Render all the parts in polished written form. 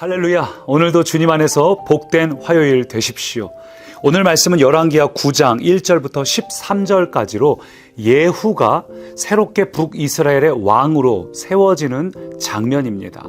할렐루야. 오늘도 주님 안에서 복된 화요일 되십시오. 오늘 말씀은 열왕기하 9장 1절부터 13절까지로 예후가 새롭게 북이스라엘의 왕으로 세워지는 장면입니다.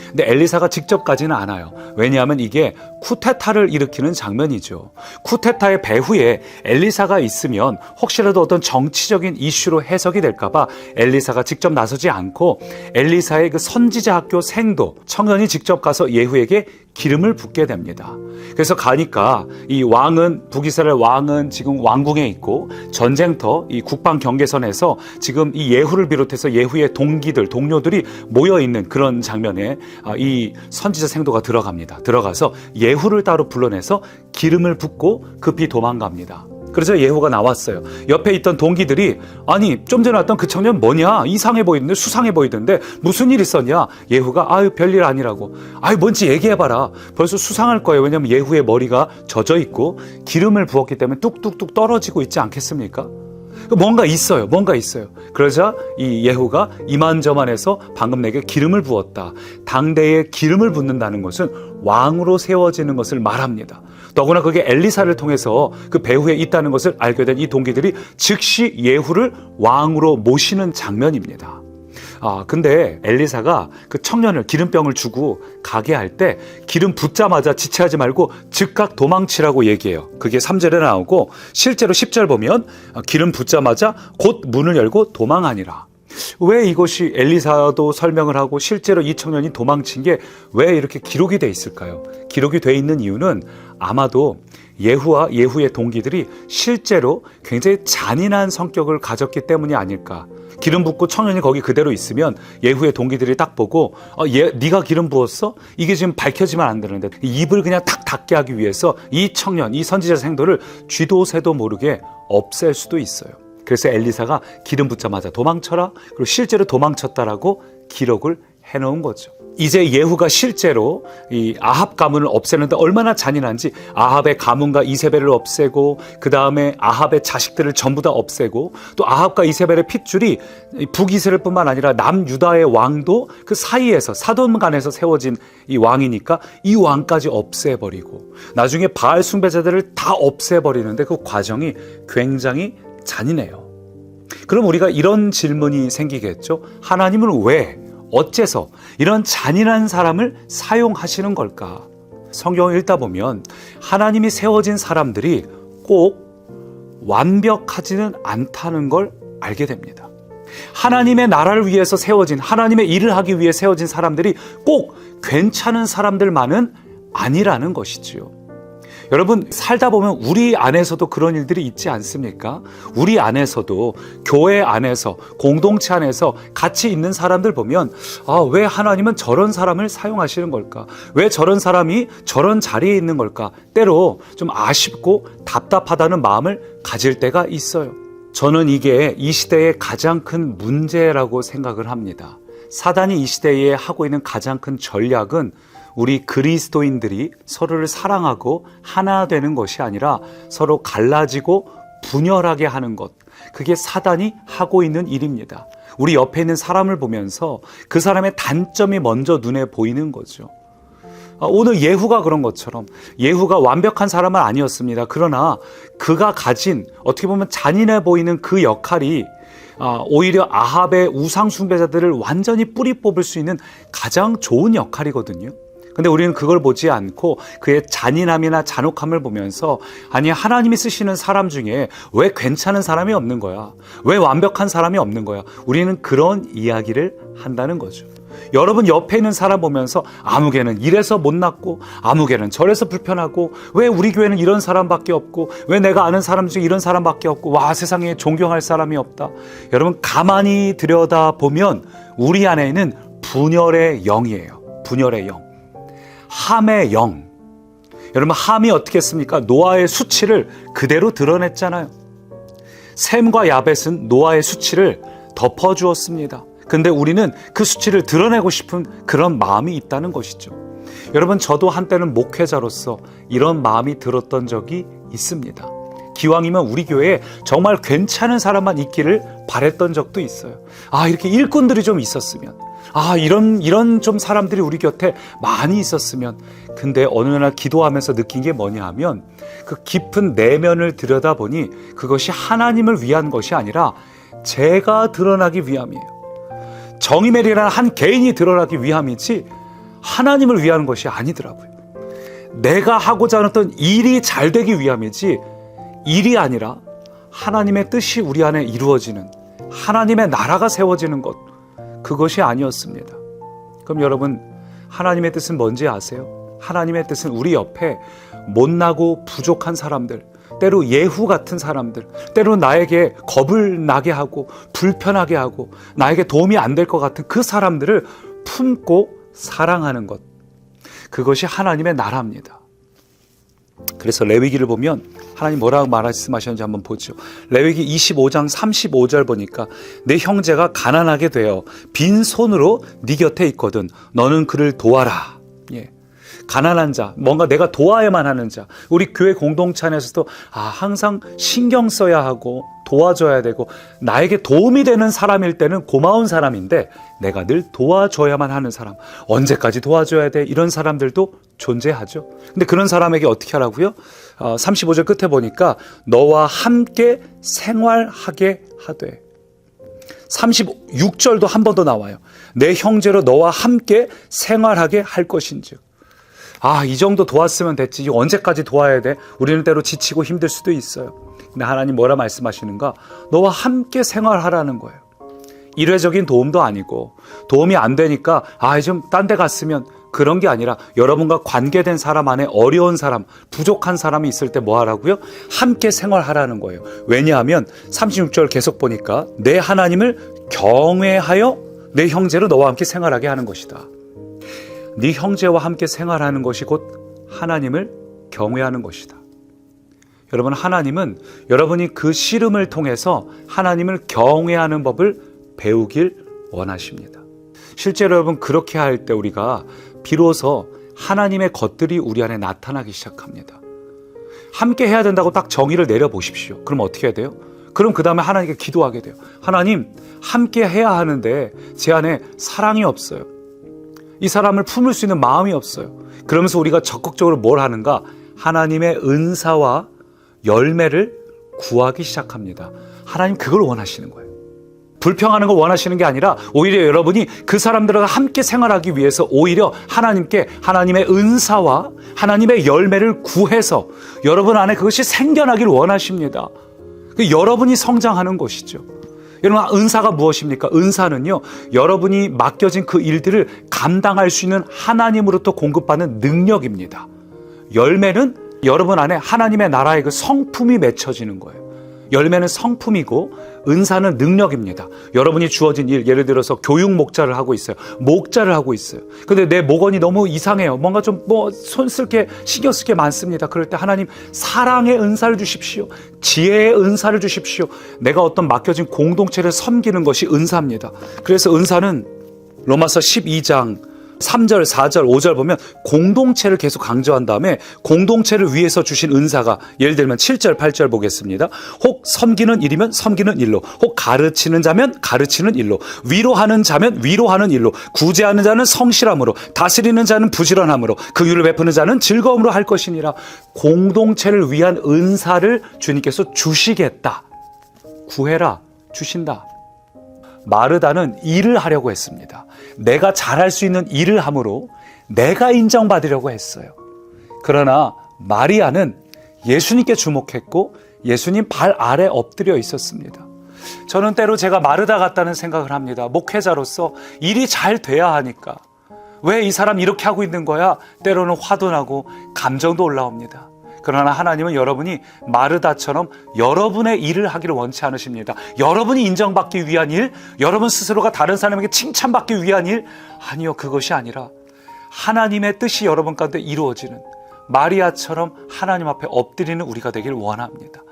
근데 엘리사가 직접 가지는 않아요. 왜냐하면 이게 쿠데타를 일으키는 장면이죠. 쿠데타의 배후에 엘리사가 있으면 혹시라도 어떤 정치적인 이슈로 해석이 될까봐 엘리사가 직접 나서지 않고 엘리사의 그 선지자 학교 생도 청년이 직접 가서 예후에게 기름을 붓게 됩니다. 그래서 가니까 이 왕은, 북이스라엘 왕은 지금 왕궁에 있고 전쟁터 이 국방 경계선에서 지금 이 예후를 비롯해서 예후의 동기들, 동료들이 모여 있는 그런 장면에 이 선지자 생도가 들어갑니다. 들어가서 예후를 따로 불러내서 기름을 붓고 급히 도망갑니다. 그래서 예후가 나왔어요. 옆에 있던 동기들이 아니 좀 전에 왔던 그 청년 뭐냐, 이상해 보이던데, 수상해 보이던데 무슨 일 있었냐. 예후가 아유 별일 아니라고, 아유 뭔지 얘기해봐라. 벌써 수상할 거예요. 왜냐하면 예후의 머리가 젖어 있고 기름을 부었기 때문에 뚝뚝뚝 떨어지고 있지 않겠습니까? 뭔가 있어요. 뭔가 있어요. 그러자 이 예후가 이만저만해서 방금 내게 기름을 부었다. 당대에 기름을 붓는다는 것은 왕으로 세워지는 것을 말합니다. 더구나 그게 엘리사를 통해서 그 배후에 있다는 것을 알게 된 이 동기들이 즉시 예후를 왕으로 모시는 장면입니다. 근데 엘리사가 그 청년을 기름병을 주고 가게 할 때 기름 붓자마자 지체하지 말고 즉각 도망치라고 얘기해요. 그게 3절에 나오고 실제로 10절 보면 기름 붓자마자 곧 문을 열고 도망하니라. 왜 이것이 엘리사도 설명을 하고 실제로 이 청년이 도망친 게 왜 이렇게 기록이 돼 있을까요? 기록이 돼 있는 이유는 아마도 예후와 예후의 동기들이 실제로 굉장히 잔인한 성격을 가졌기 때문이 아닐까. 기름 붓고 청년이 거기 그대로 있으면 예후의 동기들이 딱 보고 네가 기름 부었어? 이게 지금 밝혀지면 안 되는데 입을 그냥 탁 닫게 하기 위해서 이 청년, 이 선지자 생도를 쥐도 새도 모르게 없앨 수도 있어요. 그래서 엘리사가 기름 붓자마자 도망쳐라, 그리고 실제로 도망쳤다라고 기록을 해놓은 거죠. 이제 예후가 실제로 이 아합 가문을 없애는데 얼마나 잔인한지 아합의 가문과 이세벨을 없애고 그 다음에 아합의 자식들을 전부 다 없애고 또 아합과 이세벨의 핏줄이 북이스라엘뿐만 아니라 남유다의 왕도 그 사이에서 사돈간에서 세워진 이 왕이니까 이 왕까지 없애버리고 나중에 바알 숭배자들을 다 없애버리는데 그 과정이 굉장히 잔인해요. 그럼 우리가 이런 질문이 생기겠죠. 하나님은 왜, 어째서 이런 잔인한 사람을 사용하시는 걸까? 성경을 읽다 보면 하나님이 세워진 사람들이 꼭 완벽하지는 않다는 걸 알게 됩니다. 하나님의 나라를 위해서 세워진, 하나님의 일을 하기 위해 세워진 사람들이 꼭 괜찮은 사람들만은 아니라는 것이지요. 여러분, 살다 보면 우리 안에서도 그런 일들이 있지 않습니까? 우리 안에서도, 교회 안에서, 공동체 안에서 같이 있는 사람들 보면 왜 하나님은 저런 사람을 사용하시는 걸까? 왜 저런 사람이 저런 자리에 있는 걸까? 때로 좀 아쉽고 답답하다는 마음을 가질 때가 있어요. 저는 이게 이 시대의 가장 큰 문제라고 생각을 합니다. 사단이 이 시대에 하고 있는 가장 큰 전략은 우리 그리스도인들이 서로를 사랑하고 하나 되는 것이 아니라 서로 갈라지고 분열하게 하는 것. 그게 사단이 하고 있는 일입니다. 우리 옆에 있는 사람을 보면서 그 사람의 단점이 먼저 눈에 보이는 거죠. 오늘 예후가 그런 것처럼 예후가 완벽한 사람은 아니었습니다. 그러나 그가 가진 어떻게 보면 잔인해 보이는 그 역할이 오히려 아합의 우상 숭배자들을 완전히 뿌리 뽑을 수 있는 가장 좋은 역할이거든요. 근데 우리는 그걸 보지 않고 그의 잔인함이나 잔혹함을 보면서 아니 하나님이 쓰시는 사람 중에 왜 괜찮은 사람이 없는 거야? 왜 완벽한 사람이 없는 거야? 우리는 그런 이야기를 한다는 거죠. 여러분 옆에 있는 사람 보면서 아무개는 이래서 못났고 아무개는 저래서 불편하고 왜 우리 교회는 이런 사람밖에 없고 왜 내가 아는 사람 중에 이런 사람밖에 없고 와 세상에 존경할 사람이 없다. 여러분 가만히 들여다보면 우리 안에 있는 분열의 영이에요. 분열의 영. 함의 영. 여러분 함이 어떻게 했습니까? 노아의 수치를 그대로 드러냈잖아요. 셈과 야벳은 노아의 수치를 덮어주었습니다. 근데 우리는 그 수치를 드러내고 싶은 그런 마음이 있다는 것이죠. 여러분 저도 한때는 목회자로서 이런 마음이 들었던 적이 있습니다. 기왕이면 우리 교회에 정말 괜찮은 사람만 있기를 바랬던 적도 있어요. 이렇게 일꾼들이 좀 있었으면, 이런 좀 사람들이 우리 곁에 많이 있었으면. 근데 어느 날 기도하면서 느낀 게 뭐냐 하면, 그 깊은 내면을 들여다보니 그것이 하나님을 위한 것이 아니라 제가 드러나기 위함이에요. 정의멜이라는 한 개인이 드러나기 위함이지 하나님을 위한 것이 아니더라고요. 내가 하고자 하는 어떤 일이 잘 되기 위함이지 일이 아니라 하나님의 뜻이 우리 안에 이루어지는, 하나님의 나라가 세워지는 것, 그것이 아니었습니다. 그럼 여러분, 하나님의 뜻은 뭔지 아세요? 하나님의 뜻은 우리 옆에 못나고 부족한 사람들, 때로 예후 같은 사람들, 때로 나에게 겁을 나게 하고 불편하게 하고 나에게 도움이 안 될 것 같은 그 사람들을 품고 사랑하는 것, 그것이 하나님의 나라입니다. 그래서 레위기를 보면 하나님 뭐라고 말씀하셨는지 한번 보죠. 레위기 25장 35절 보니까 내 형제가 가난하게 되어 빈손으로 네 곁에 있거든 너는 그를 도와라. 가난한 자, 뭔가 내가 도와야만 하는 자. 우리 교회 공동체 안에서도 항상 신경 써야 하고 도와줘야 되고, 나에게 도움이 되는 사람일 때는 고마운 사람인데 내가 늘 도와줘야만 하는 사람, 언제까지 도와줘야 돼? 이런 사람들도 존재하죠. 근데 그런 사람에게 어떻게 하라고요? 35절 끝에 보니까 너와 함께 생활하게 하되, 36절도 한 번 더 나와요. 내 형제로 너와 함께 생활하게 할 것인즉. 이 정도 도왔으면 됐지, 언제까지 도와야 돼? 우리는 때로 지치고 힘들 수도 있어요. 근데 하나님 뭐라 말씀하시는가? 너와 함께 생활하라는 거예요. 일회적인 도움도 아니고, 도움이 안 되니까 좀 딴 데 갔으면, 그런 게 아니라 여러분과 관계된 사람 안에 어려운 사람, 부족한 사람이 있을 때 뭐 하라고요? 함께 생활하라는 거예요. 왜냐하면 36절 계속 보니까 내 하나님을 경외하여 내 형제로 너와 함께 생활하게 하는 것이다. 네 형제와 함께 생활하는 것이 곧 하나님을 경외하는 것이다. 여러분, 하나님은 여러분이 그 씨름을 통해서 하나님을 경외하는 법을 배우길 원하십니다. 실제로 여러분, 그렇게 할 때 우리가 비로소 하나님의 것들이 우리 안에 나타나기 시작합니다. 함께 해야 된다고 딱 정의를 내려보십시오. 그럼 어떻게 해야 돼요? 그럼 그 다음에 하나님께 기도하게 돼요. 하나님, 함께 해야 하는데 제 안에 사랑이 없어요. 이 사람을 품을 수 있는 마음이 없어요. 그러면서 우리가 적극적으로 뭘 하는가? 하나님의 은사와 열매를 구하기 시작합니다. 하나님 그걸 원하시는 거예요. 불평하는 걸 원하시는 게 아니라 오히려 여러분이 그 사람들과 함께 생활하기 위해서 오히려 하나님께 하나님의 은사와 하나님의 열매를 구해서 여러분 안에 그것이 생겨나길 원하십니다. 여러분이 성장하는 것이죠. 여러분, 은사가 무엇입니까? 은사는요, 여러분이 맡겨진 그 일들을 감당할 수 있는 하나님으로부터 공급받는 능력입니다. 열매는 여러분 안에 하나님의 나라의 그 성품이 맺혀지는 거예요. 열매는 성품이고 은사는 능력입니다. 여러분이 주어진 일, 예를 들어서 교육 목자를 하고 있어요. 목자를 하고 있어요. 근데 내 목원이 너무 이상해요. 뭔가 좀 손 쓸 게, 신경 쓸 게 많습니다. 그럴 때 하나님 사랑의 은사를 주십시오. 지혜의 은사를 주십시오. 내가 어떤 맡겨진 공동체를 섬기는 것이 은사입니다. 그래서 은사는 로마서 12장 3절, 4절, 5절 보면 공동체를 계속 강조한 다음에 공동체를 위해서 주신 은사가, 예를 들면 7절, 8절 보겠습니다. 혹 섬기는 일이면 섬기는 일로, 혹 가르치는 자면 가르치는 일로, 위로하는 자면 위로하는 일로, 구제하는 자는 성실함으로, 다스리는 자는 부지런함으로, 긍휼을 베푸는 자는 즐거움으로 할 것이니라. 공동체를 위한 은사를 주님께서 주시겠다. 구해라. 주신다. 마르다는 일을 하려고 했습니다. 내가 잘할 수 있는 일을 함으로 내가 인정받으려고 했어요. 그러나 마리아는 예수님께 주목했고 예수님 발 아래 엎드려 있었습니다. 저는 때로 제가 마르다 같다는 생각을 합니다. 목회자로서 일이 잘 돼야 하니까 왜 이 사람 이렇게 하고 있는 거야? 때로는 화도 나고 감정도 올라옵니다. 그러나 하나님은 여러분이 마르다처럼 여러분의 일을 하기를 원치 않으십니다. 여러분이 인정받기 위한 일, 여러분 스스로가 다른 사람에게 칭찬받기 위한 일, 아니요, 그것이 아니라 하나님의 뜻이 여러분 가운데 이루어지는 마리아처럼 하나님 앞에 엎드리는 우리가 되길 원합니다.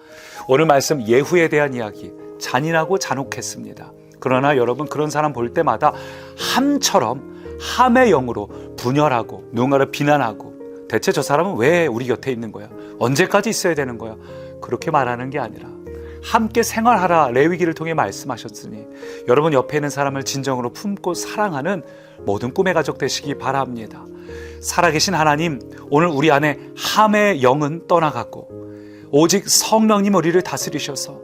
오늘 말씀 예후에 대한 이야기, 잔인하고 잔혹했습니다. 그러나 여러분, 그런 사람 볼 때마다 함의 영으로 분열하고 누군가를 비난하고, 대체 저 사람은 왜 우리 곁에 있는 거야? 언제까지 있어야 되는 거야? 그렇게 말하는 게 아니라 함께 생활하라 레위기를 통해 말씀하셨으니 여러분 옆에 있는 사람을 진정으로 품고 사랑하는 모든 꿈의 가족 되시기 바랍니다. 살아계신 하나님, 오늘 우리 안에 함의 영은 떠나갔고 오직 성령님 우리를 다스리셔서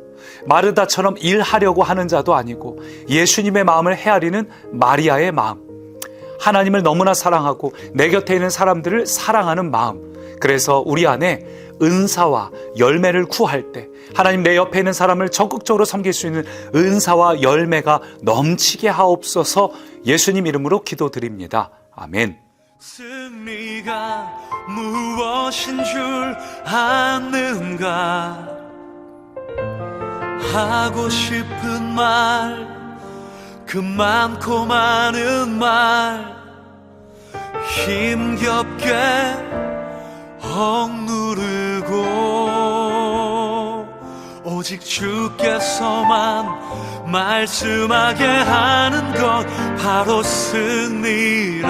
마르다처럼 일하려고 하는 자도 아니고 예수님의 마음을 헤아리는 마리아의 마음, 하나님을 너무나 사랑하고 내 곁에 있는 사람들을 사랑하는 마음, 그래서 우리 안에 은사와 열매를 구할 때 하나님 내 옆에 있는 사람을 적극적으로 섬길 수 있는 은사와 열매가 넘치게 하옵소서. 예수님 이름으로 기도드립니다. 아멘. 승리가 무엇인 줄 아는가? 하고 싶은 말, 그 많고 많은 말 힘겹게 억누르고 오직 주께서만 말씀하게 하는 것 바로 승리라네.